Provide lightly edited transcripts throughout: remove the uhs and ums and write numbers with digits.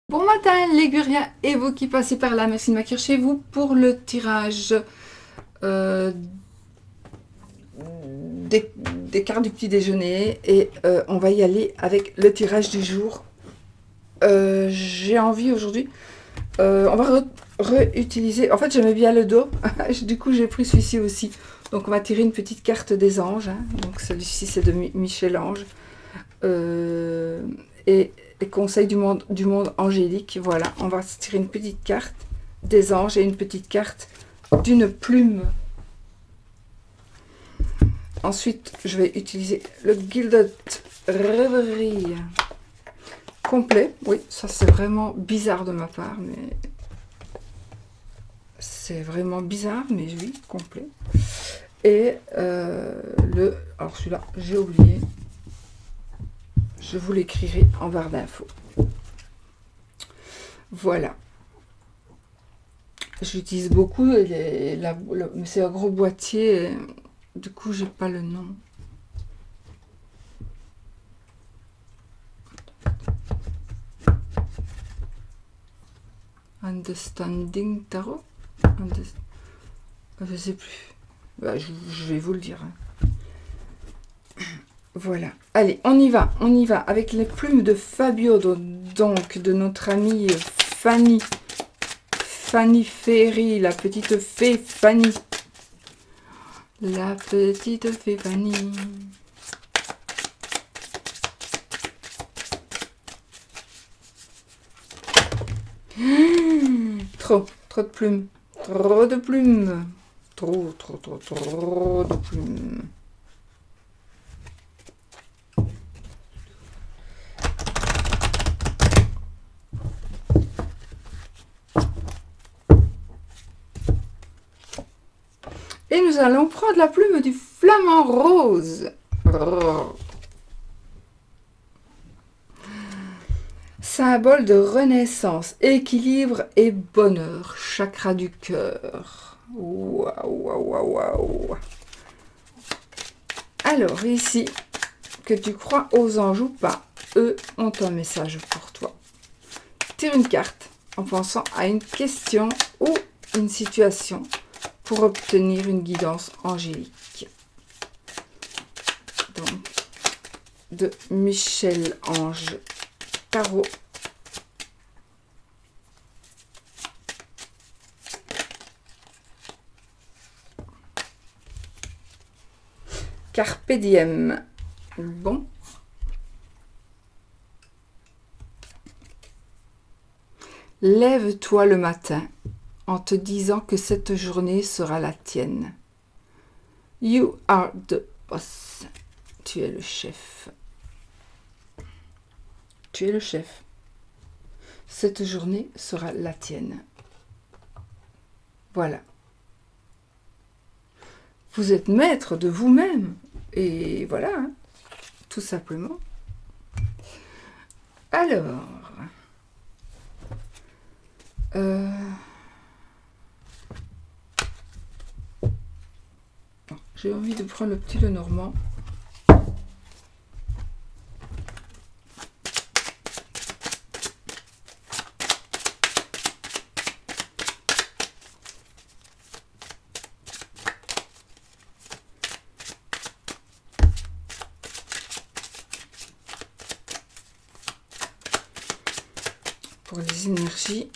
Bon matin les Guriens et vous qui passez par là, merci de m'accueillir chez vous pour le tirage euh, des cartes du petit déjeuner et on va y aller avec le tirage du jour. J'ai envie aujourd'hui, on va réutiliser, en fait j'aimais bien le dos, du coup j'ai pris celui-ci aussi. Donc on va tirer une petite carte des anges, hein. Donc celui-ci c'est de Michel-Ange. Et les conseils du monde angélique. Voilà, on va se tirer une petite carte des anges et une petite carte d'une plume. Ensuite, je vais utiliser le Gilded Reverie complet. Oui, ça c'est vraiment bizarre de ma part, mais c'est vraiment bizarre, mais oui, complet. Et alors celui-là, j'ai oublié. Je vous l'écrirai en barre d'infos. Voilà. J'utilise beaucoup, mais c'est un gros boîtier, du coup j'ai pas le nom. Understanding Tarot, je sais plus. Bah, je vais vous le dire. Voilà. Allez, on y va avec les plumes de Fabio, donc de notre amie Fanny. Fanny Ferry, la petite fée Fanny. La petite fée Fanny. Trop de plumes. Trop de plumes. Trop de plumes. Et nous allons prendre la plume du flamant rose. Symbole de renaissance, équilibre et bonheur. Chakra du cœur. Waouh, waouh, waouh, waouh. Alors, ici, que tu crois aux anges ou pas, eux ont un message pour toi. Tire une carte en pensant à une question ou une situation pour obtenir une guidance angélique. Donc, de Michel-Ange Tarot. Carpe diem. Bon. Lève-toi le matin en te disant que cette journée sera la tienne. You are the boss. Tu es le chef. Tu es le chef. Cette journée sera la tienne. Voilà. Vous êtes maître de vous-même. Et voilà, hein, tout simplement. Alors, j'ai envie de prendre le petit Lenormand. Pour les énergies.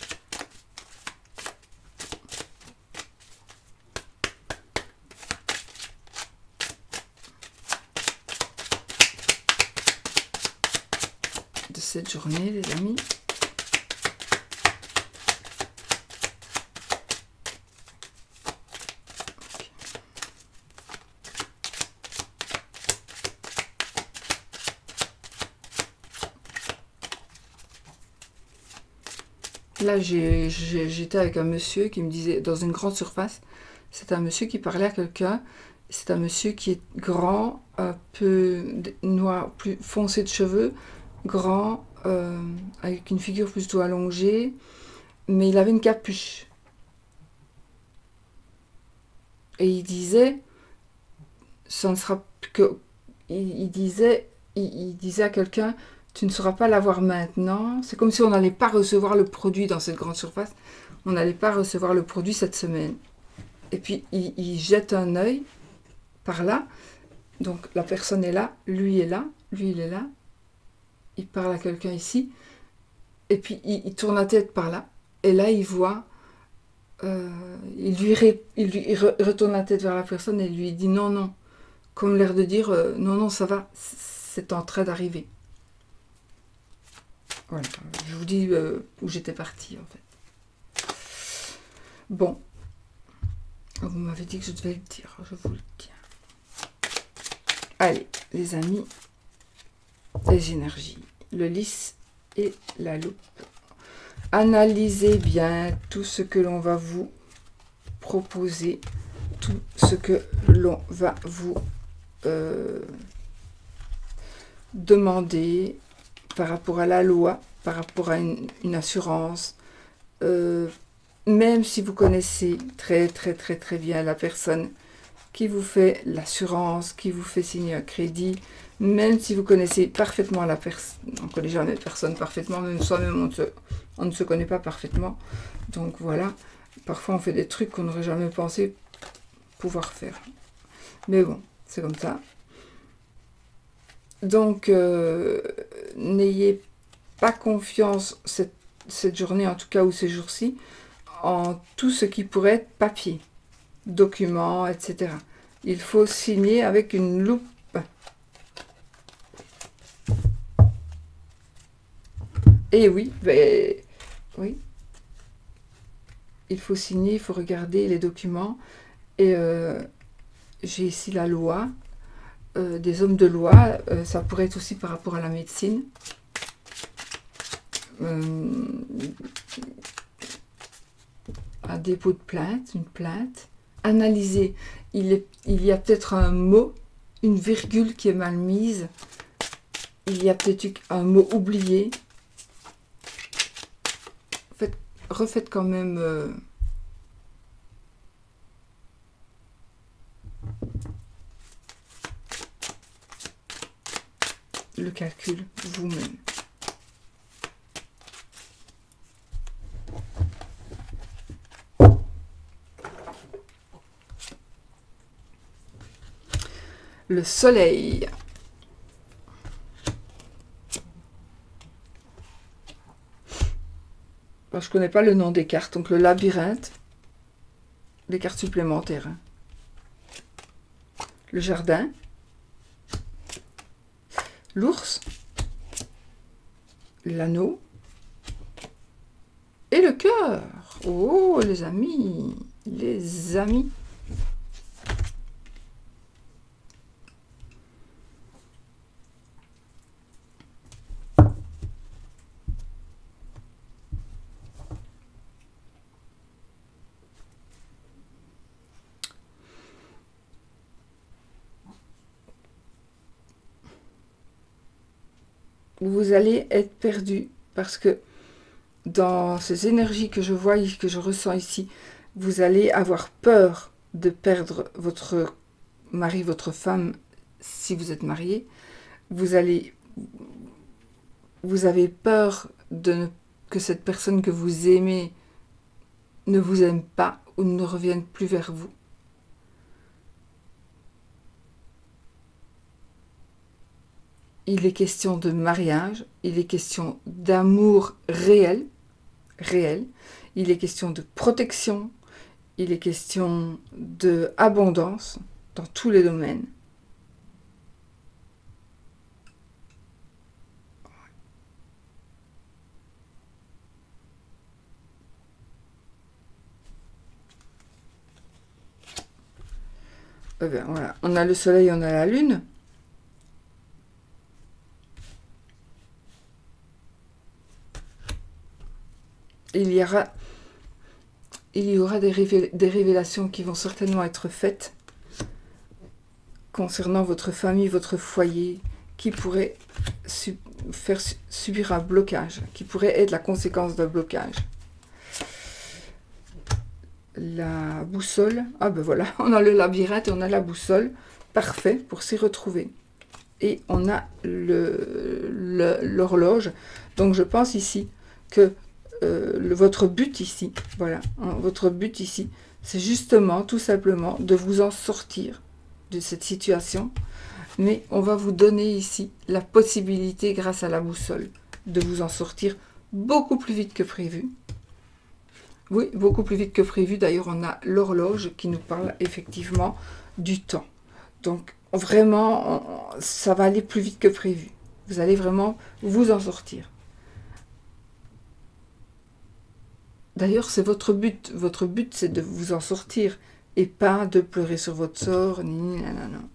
De cette journée, les amis. Là, j'étais avec un monsieur qui me disait, dans une grande surface, c'est un monsieur qui parlait à quelqu'un. C'est un monsieur qui est grand, un peu noir, plus foncé de cheveux, grand, avec une figure plutôt allongée, mais il avait une capuche. Et il disait, ça ne sera que, il disait à quelqu'un, tu ne sauras pas l'avoir maintenant. C'est comme si on n'allait pas recevoir le produit dans cette grande surface. On n'allait pas recevoir le produit cette semaine. Et puis, il jette un œil par là. Donc, la personne est là, lui est là, lui, il est là. Il parle à quelqu'un ici. Et puis, il tourne la tête par là. Et là, il voit... il retourne la tête vers la personne et lui dit non, non. Comme l'air de dire non, non, ça va, c'est en train d'arriver. Voilà, je vous dis où j'étais partie en fait. Bon, vous m'avez dit que je devais le dire, je vous le dis. Allez, les amis, les énergies, le lys et la loupe. Analysez bien tout ce que l'on va vous proposer, tout ce que l'on va vous demander par rapport à la loi, par rapport à une assurance, même si vous connaissez très très très très bien la personne qui vous fait l'assurance, qui vous fait signer un crédit, même si vous connaissez parfaitement la personne, on ne connaît jamais personne parfaitement, même soi-même on ne se connaît pas parfaitement, donc voilà, parfois on fait des trucs qu'on n'aurait jamais pensé pouvoir faire, mais bon, c'est comme ça. Donc, n'ayez pas confiance cette journée, en tout cas, ou ces jours-ci, en tout ce qui pourrait être papier, documents, etc. Il faut signer avec une loupe. Et oui, oui. Il faut signer, il faut regarder les documents. Et j'ai ici la loi. Des hommes de loi, ça pourrait être aussi par rapport à la médecine. Un dépôt de plainte, une plainte. Analyser. Il y a peut-être un mot, une virgule qui est mal mise. Il y a peut-être un mot oublié. Refaites quand même... le calcul vous-même. Le soleil. Alors, je ne connais pas le nom des cartes, donc le labyrinthe, des cartes supplémentaires. Hein. Le jardin. L'ours, l'anneau et le cœur. Oh, les amis, les amis. Vous allez être perdu parce que dans ces énergies que je vois et que je ressens ici, vous allez avoir peur de perdre votre mari, votre femme, si vous êtes marié. Vous avez peur que cette personne que vous aimez ne vous aime pas ou ne revienne plus vers vous. Il est question de mariage, il est question d'amour réel, il est question de protection, il est question d'abondance dans tous les domaines. Ben, voilà. On a le soleil, on a la lune. Il y aura des révélations qui vont certainement être faites concernant votre famille, votre foyer, qui pourrait faire subir un blocage, qui pourrait être la conséquence d'un blocage. La boussole, ah ben voilà, on a le labyrinthe et on a la boussole, parfait pour s'y retrouver. et on a l'horloge. Donc je pense ici que votre but ici, voilà, hein, votre but ici, c'est justement, tout simplement, de vous en sortir de cette situation. Mais on va vous donner ici la possibilité, grâce à la boussole, de vous en sortir beaucoup plus vite que prévu. Oui, beaucoup plus vite que prévu. D'ailleurs, on a l'horloge qui nous parle effectivement du temps. Donc, vraiment, ça va aller plus vite que prévu. Vous allez vraiment vous en sortir. D'ailleurs, c'est votre but. Votre but, c'est de vous en sortir et pas de pleurer sur votre sort. Non.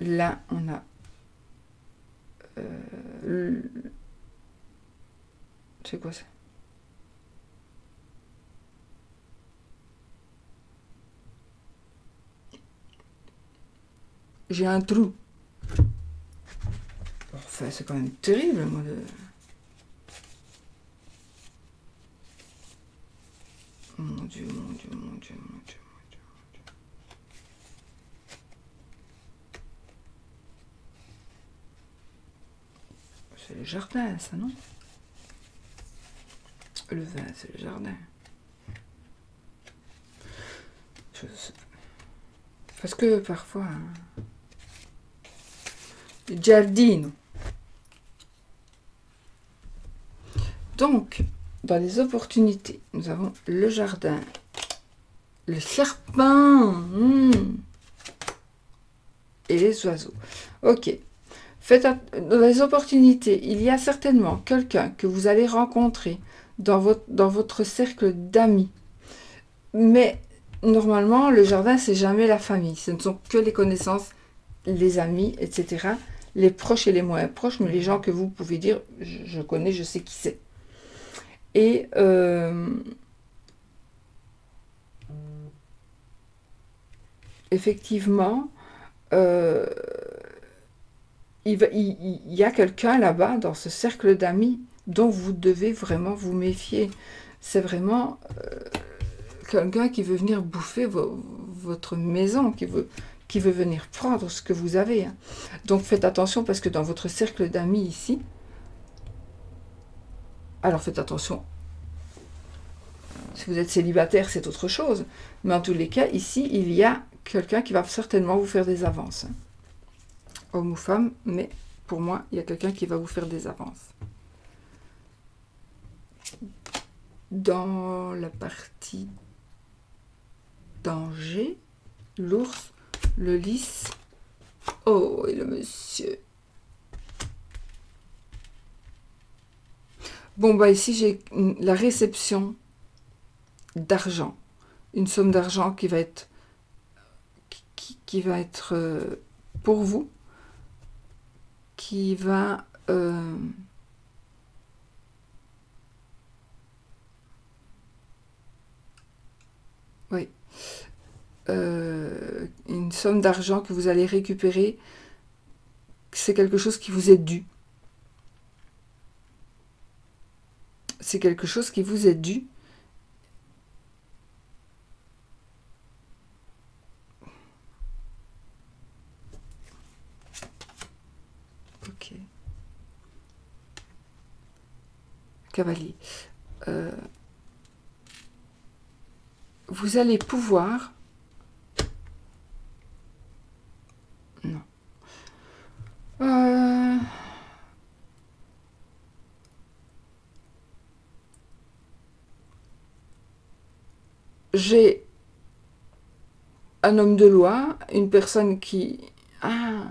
Là, on a... c'est quoi ça? J'ai un trou. Enfin, c'est quand même terrible, moi, de... Mon Dieu, mon Dieu, mon Dieu, mon Dieu. C'est le jardin, ça, non? Le vin, c'est le jardin. Je sais pas. Parce que parfois... Il giardino. Donc, dans les opportunités, nous avons le jardin, le serpent et les oiseaux. Ok. Dans les opportunités, il y a certainement quelqu'un que vous allez rencontrer dans votre cercle d'amis. Mais normalement, le jardin, c'est jamais la famille. Ce ne sont que les connaissances, les amis, etc. Les proches et les moins proches, mais les gens que vous pouvez dire, je connais, je sais qui c'est. Et effectivement, il y a quelqu'un là-bas, dans ce cercle d'amis, dont vous devez vraiment vous méfier. C'est vraiment quelqu'un qui veut venir bouffer votre maison, qui veut venir prendre ce que vous avez. Hein. Donc faites attention, parce que dans votre cercle d'amis ici, alors faites attention, si vous êtes célibataire, c'est autre chose. Mais en tous les cas, ici, il y a quelqu'un qui va certainement vous faire des avances. Hein. Homme ou femme, mais pour moi, il y a quelqu'un qui va vous faire des avances. Dans la partie danger, l'ours, le lys, oh, et le monsieur. Bon, bah ici, j'ai la réception d'argent. Une somme d'argent qui va être pour vous, qui va oui, une somme d'argent que vous allez récupérer. C'est quelque chose qui vous est dû. C'est quelque chose qui vous est dû. Ok. Cavalier. Vous allez pouvoir... Non. J'ai un homme de loi, une personne qui... Ah,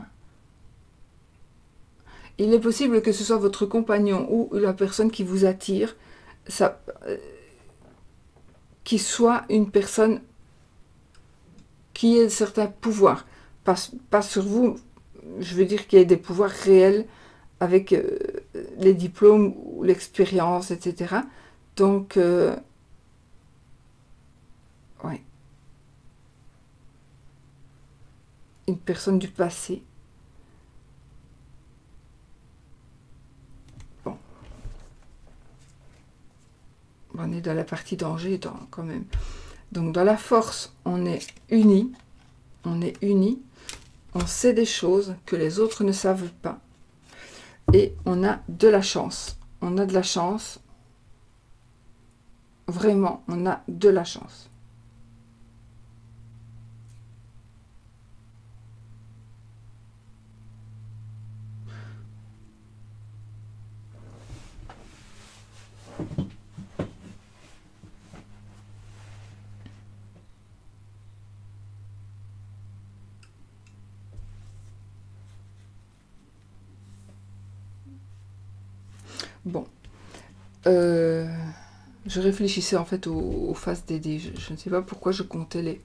il est possible que ce soit votre compagnon ou la personne qui vous attire, ça, qui soit une personne qui ait certains pouvoirs. Pas sur vous, je veux dire qu'il y ait des pouvoirs réels avec les diplômes ou l'expérience, etc. Donc, ouais. Une personne du passé. Bon. On est dans la partie danger quand même. Donc dans la force, on est unis. On est unis. on sait des choses que les autres ne savent pas. Et on a de la chance. On a de la chance. Vraiment, on a de la chance. Bon. Je réfléchissais en fait aux faces des dés. Je ne sais pas pourquoi je comptais les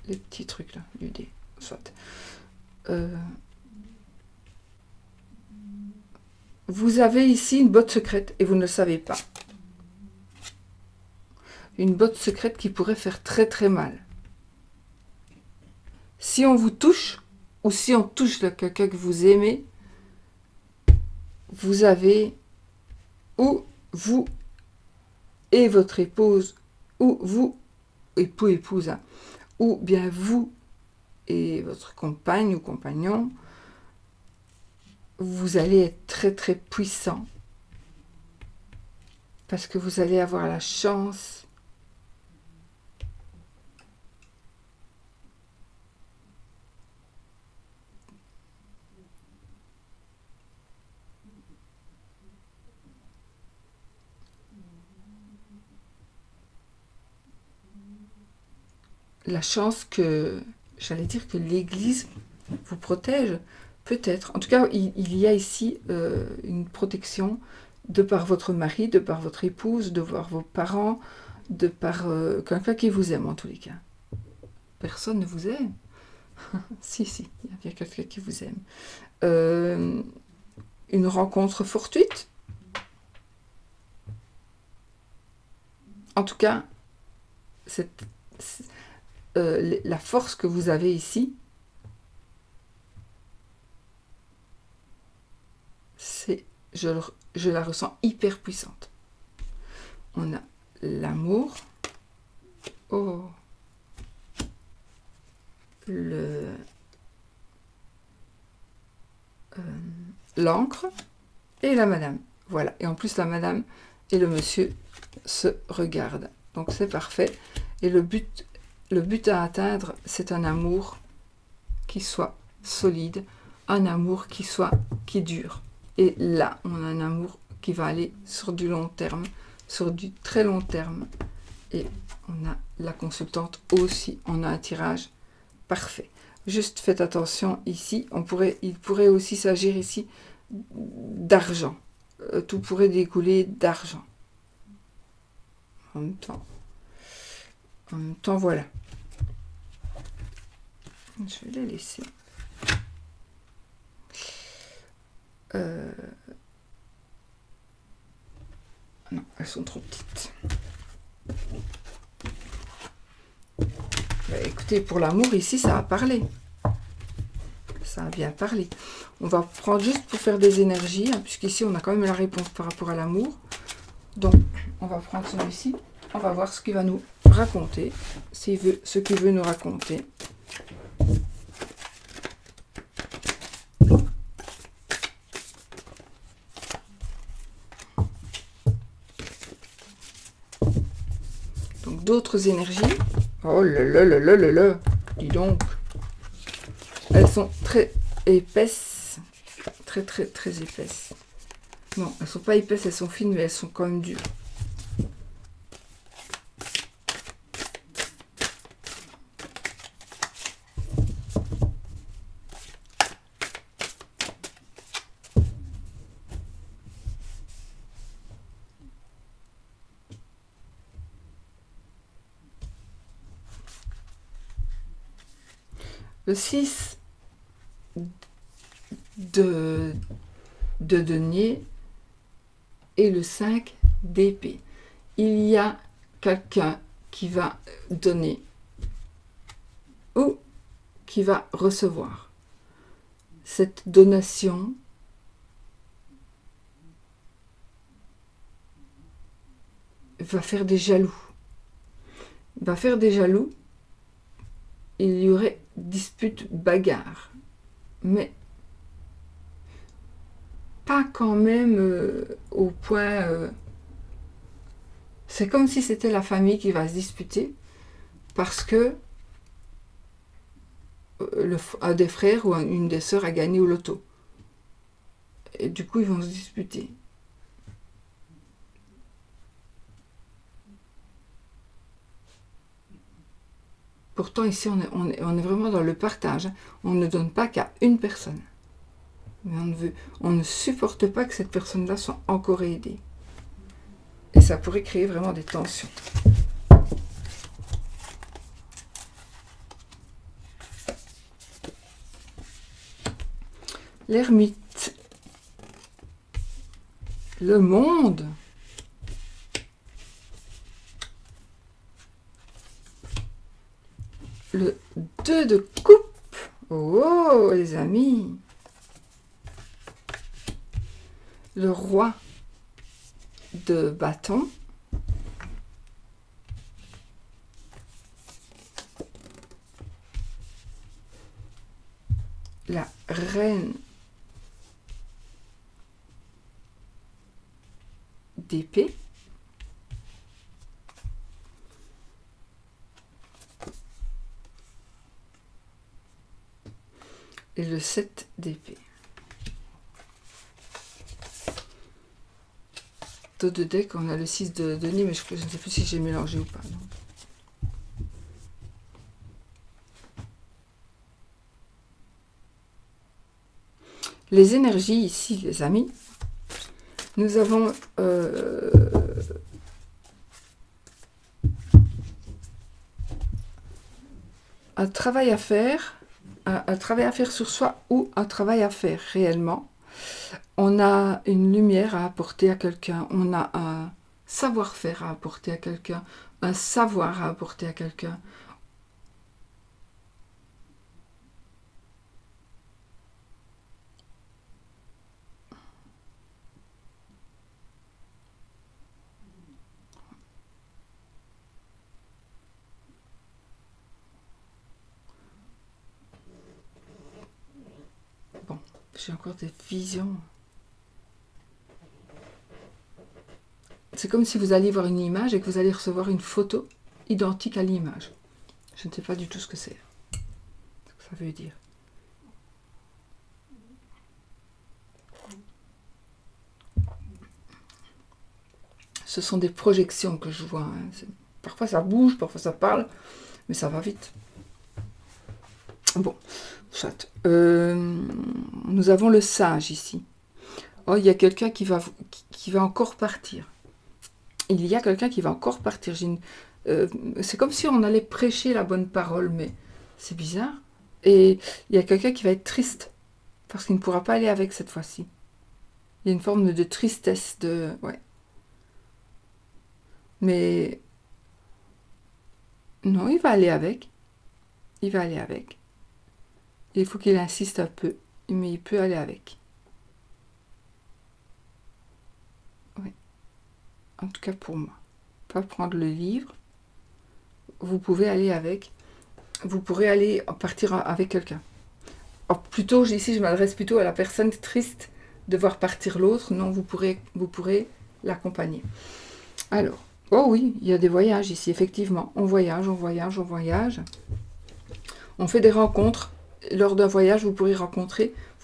petits trucs là, du dé. Soit. Vous avez ici une botte secrète et vous ne le savez pas. Une botte secrète qui pourrait faire très très mal. Si on vous touche, ou si on touche quelqu'un que vous aimez, vous avez, ou vous et votre épouse, ou vous, épouse, hein, ou bien vous et votre compagne ou compagnon, vous allez être très très puissant parce que vous allez avoir la chance que, j'allais dire que l'Église vous protège, peut-être. En tout cas, il y a ici une protection de par votre mari, de par votre épouse, de par vos parents, de par quelqu'un qui vous aime en tous les cas. Personne ne vous aime. Si, il y a bien quelqu'un qui vous aime. Une rencontre fortuite. En tout cas, la force que vous avez ici, je la ressens hyper puissante. On a l'amour, l'encre et la madame. Voilà. Et en plus, la madame et le monsieur se regardent. Donc c'est parfait. Et le but à atteindre, c'est un amour qui soit solide, un amour qui dure. Et là, on a un amour qui va aller sur du long terme, sur du très long terme. Et on a la consultante aussi, on a un tirage parfait. Juste faites attention ici, il pourrait aussi s'agir ici d'argent. Tout pourrait découler d'argent. En même temps, voilà. Je vais les laisser. Non, elles sont trop petites. Bah, écoutez, pour l'amour, ici, ça a parlé. Ça a bien parlé. On va prendre juste pour faire des énergies, hein, puisqu'ici, on a quand même la réponse par rapport à l'amour. Donc, on va prendre celui-ci. On va voir ce qu'il va nous raconter. Ce qu'il veut nous raconter. Donc, d'autres énergies. Oh là là là là là là. Dis donc. Elles sont très épaisses. Très très très épaisses. Non, elles sont pas épaisses, elles sont fines, mais elles sont quand même dures. Le 6 de denier et le 5 d'épée. Il y a quelqu'un qui va donner ou qui va recevoir. Cette donation va faire des jaloux. va faire des jaloux, il y aurait dispute, bagarre. Mais pas quand même au point... c'est comme si c'était la famille qui va se disputer parce que un des frères ou une des sœurs a gagné au loto. Et du coup, ils vont se disputer. Pourtant, ici, on est vraiment dans le partage. On ne donne pas qu'à une personne. Mais on ne supporte pas que cette personne-là soit encore aidée. Et ça pourrait créer vraiment des tensions. L'ermite. Le monde. Le 2 de coupe. Oh, les amis. Le roi de bâton. La reine d'épée. Et le 7 d'épée. Dos de deck, on a le 6 de denier, mais je ne sais plus si j'ai mélangé ou pas. Non. Les énergies ici, les amis, nous avons un travail à faire, un travail à faire sur soi ou un travail à faire réellement. On a une lumière à apporter à quelqu'un, on a un savoir-faire à apporter à quelqu'un, un savoir à apporter à quelqu'un. Bon, j'ai encore des visions. C'est comme si vous alliez voir une image et que vous allez recevoir une photo identique à l'image. Je ne sais pas du tout ce que c'est. Ce que ça veut dire. Ce sont des projections que je vois. Hein. Parfois ça bouge, parfois ça parle, mais ça va vite. Bon, soit. Nous avons le sage ici. Oh, il y a quelqu'un qui va encore partir. Il y a quelqu'un qui va encore partir. C'est comme si on allait prêcher la bonne parole, mais c'est bizarre. Et il y a quelqu'un qui va être triste, parce qu'il ne pourra pas aller avec cette fois-ci. Il y a une forme de tristesse, ouais. Mais non, il va aller avec. Il va aller avec. Il faut qu'il insiste un peu, mais il peut aller avec. Oui. En tout cas pour moi. Pas prendre le livre. Vous pouvez aller avec. Vous pourrez aller partir avec quelqu'un. Plutôt, ici, je m'adresse plutôt à la personne triste de voir partir l'autre. Non, vous pourrez l'accompagner. Alors, oh oui, il y a des voyages ici, effectivement. On voyage, on voyage, on voyage. On fait des rencontres. Lors d'un voyage, vous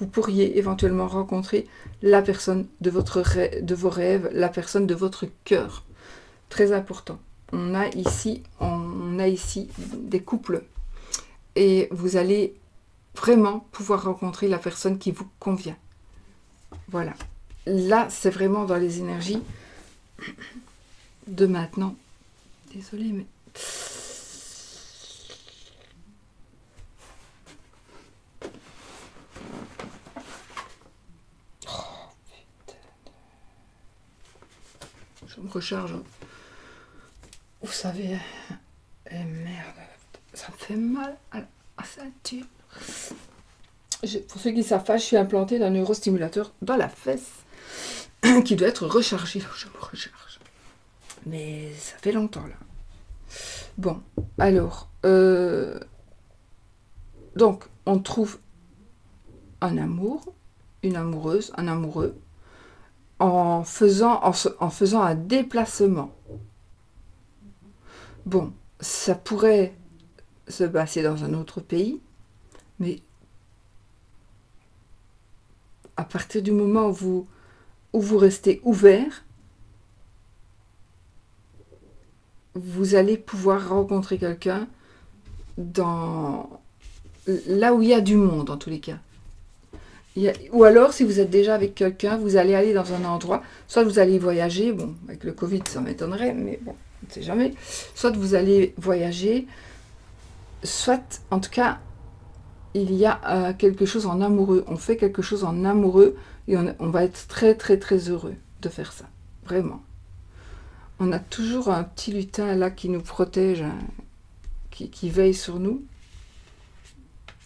pourriez éventuellement rencontrer la personne de vos rêves, la personne de votre cœur. Très important. On a ici des couples. Et vous allez vraiment pouvoir rencontrer la personne qui vous convient. Voilà. Là, c'est vraiment dans les énergies de maintenant. Désolée, mais... Oh, putain. Je me recharge. Vous savez... merde. Ça me fait mal à la ceinture. Pour ceux qui savent pas, je suis implantée d'un neurostimulateur dans la fesse qui doit être rechargé. Je me recharge. Mais ça fait longtemps là. Bon, alors, donc, on trouve un amour, une amoureuse, un amoureux, en faisant un déplacement. Bon, ça pourrait se passer dans un autre pays, mais à partir du moment où vous restez ouvert, vous allez pouvoir rencontrer quelqu'un dans là où il y a du monde, en tous les cas. Ou alors, si vous êtes déjà avec quelqu'un, vous allez aller dans un endroit, soit vous allez voyager, bon, avec le Covid, ça m'étonnerait, mais bon, on ne sait jamais. Soit vous allez voyager, soit, en tout cas, il y a quelque chose en amoureux. On fait quelque chose en amoureux et on va être très, très, très heureux de faire ça. Vraiment. On a toujours un petit lutin là qui nous protège, hein, qui veille sur nous.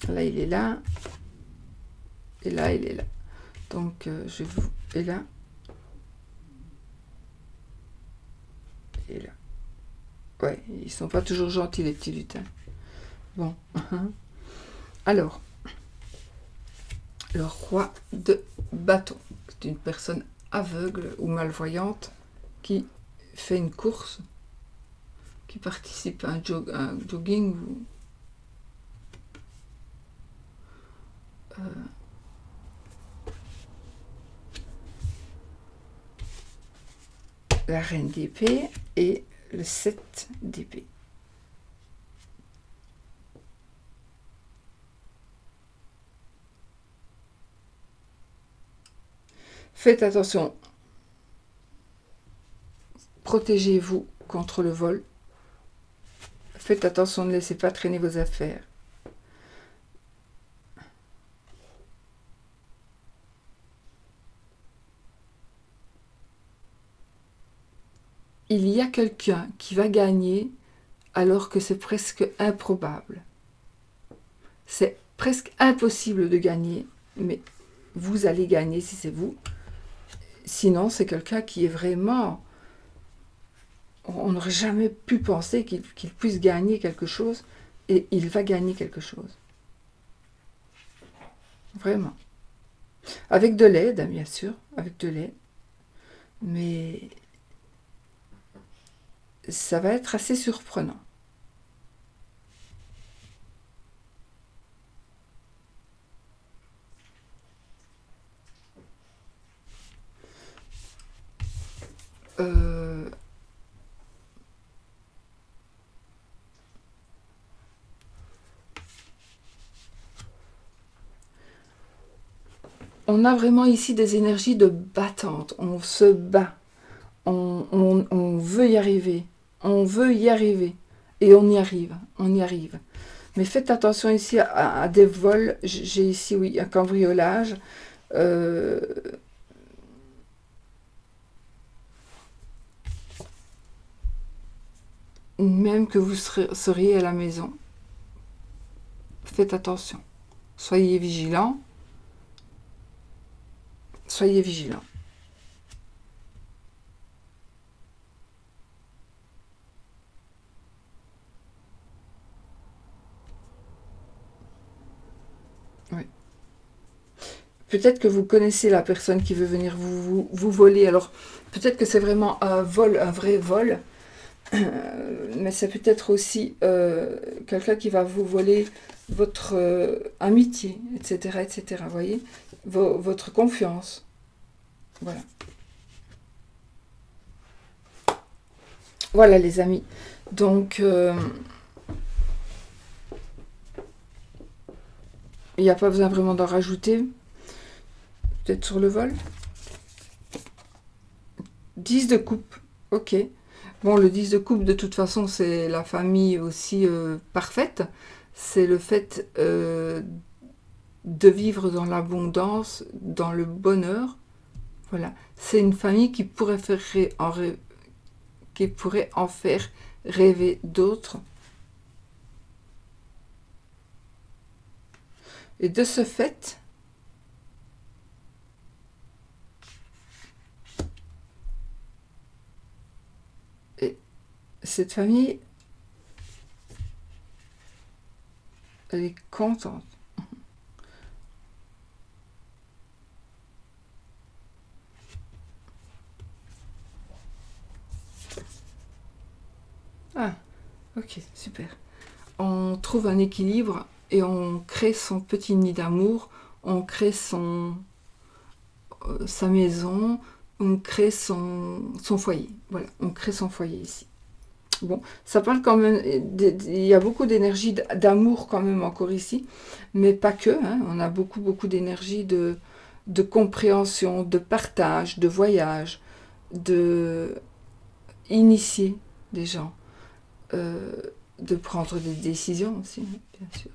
Là, il est là. Et là, il est là. Donc, je vous... Et là. Et là. Ouais, ils sont pas toujours gentils, les petits lutins. Bon. Alors, le roi de bâton. C'est une personne aveugle ou malvoyante qui fait une course, qui participe à un jogging ou... la reine d'épée et le 7 d'épée. Faites attention, protégez-vous contre le vol. Faites attention, ne laissez pas traîner vos affaires. Il y a quelqu'un qui va gagner alors que c'est presque improbable. C'est presque impossible de gagner, mais vous allez gagner si c'est vous. Sinon, c'est quelqu'un qui est vraiment... On n'aurait jamais pu penser qu'il puisse gagner quelque chose, et il va gagner quelque chose. Vraiment. Avec de l'aide, bien sûr, avec de l'aide. Mais ça va être assez surprenant. Euh, on a vraiment ici des énergies de battante. On se bat. On veut y arriver. On veut y arriver. Et on y arrive. On y arrive. Mais faites attention ici à des vols. J'ai ici, oui, un cambriolage. Euh, même que vous seriez à la maison. Faites attention. Soyez vigilants. Soyez vigilants. Oui. Peut-être que vous connaissez la personne qui veut venir vous voler. Alors, peut-être que c'est vraiment un vol, un vrai vol. Mais c'est peut-être aussi quelqu'un qui va vous voler votre amitié, etc., etc. Vous voyez, votre confiance. Voilà. Voilà, les amis. Donc, il n'y a pas besoin vraiment d'en rajouter. Peut-être sur le vol. 10 de coupe. Ok. Bon, le 10 de coupe, de toute façon, c'est la famille aussi parfaite. C'est le fait de vivre dans l'abondance, dans le bonheur. Voilà. C'est une famille qui pourrait qui pourrait en faire rêver d'autres. Et de ce fait, cette famille Elle est contente. Ah, ok, super. On trouve un équilibre et on crée son petit nid d'amour, on crée sa maison, on crée son foyer. Voilà, on crée son foyer ici. Bon, ça parle quand même, il y a beaucoup d'énergie d'amour quand même encore ici, mais pas que, hein, on a beaucoup d'énergie de compréhension, de partage, de voyage, de initier des gens, euh, de prendre des décisions aussi, hein, bien sûr.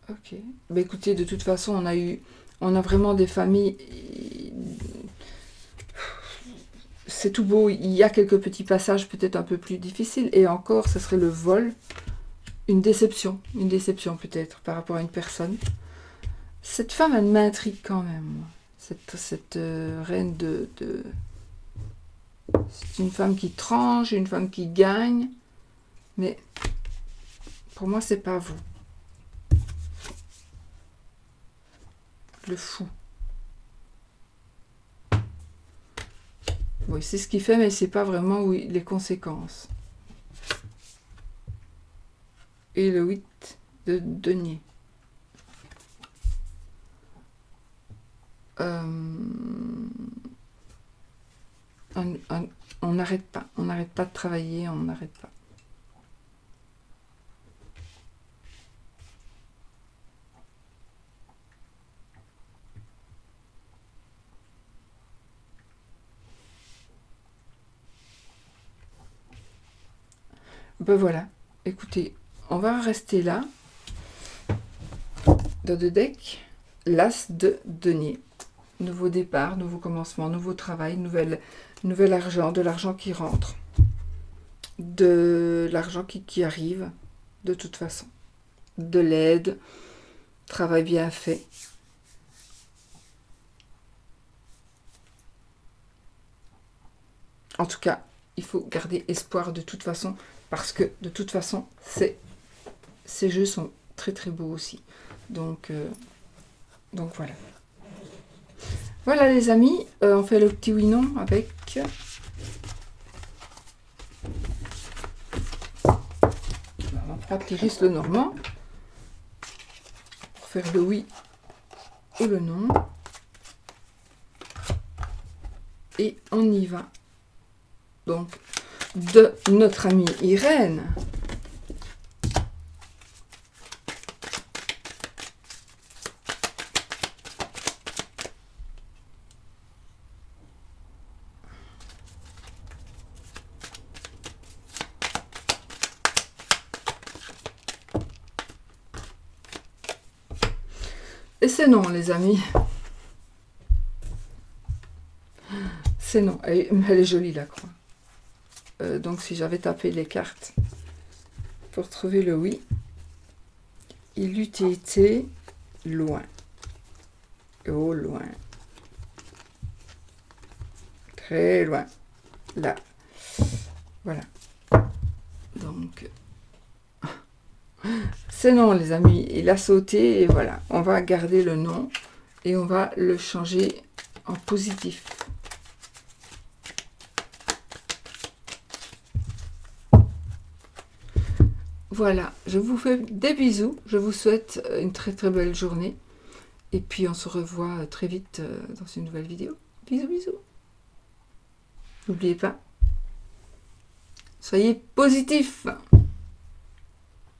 Ok. Bah écoutez, de toute façon, on a vraiment des familles. C'est tout beau. Il y a quelques petits passages peut-être un peu plus difficiles. Et encore, ce serait le vol. Une déception peut-être par rapport à une personne. Cette femme, elle m'intrigue quand même. Cette reine c'est une femme qui tranche, une femme qui gagne. Mais pour moi, c'est pas vous. Le fou. Oui, c'est ce qu'il fait, mais c'est pas vraiment les conséquences. Et le 8 de denier. On n'arrête pas. On n'arrête pas de travailler, on n'arrête pas. Ben voilà. Écoutez, on va rester là. Dans le deck, l'as de denier. Nouveau départ, nouveau commencement, nouveau travail, nouvel argent, de l'argent qui rentre, de l'argent qui arrive, de toute façon. De l'aide, travail bien fait. En tout cas, il faut garder espoir de toute façon, parce que de toute façon, ces jeux sont très très beaux aussi. Donc voilà. Voilà les amis, on fait le petit oui-non avec... On prend l'iris le normand pour faire le oui et le non. Et on y va. Donc, de notre amie Irène. Et c'est non, les amis. C'est non. Elle est jolie, la croix. Donc, si j'avais tapé les cartes pour trouver le oui, il eût été loin. Oh, loin. Très loin. Là. Voilà. Donc, c'est non, les amis. Il a sauté et voilà. On va garder le non et on va le changer en positif. Voilà, je vous fais des bisous. Je vous souhaite une très très belle journée. Et puis on se revoit très vite dans une nouvelle vidéo. Bisous, bisous. N'oubliez pas, soyez positifs.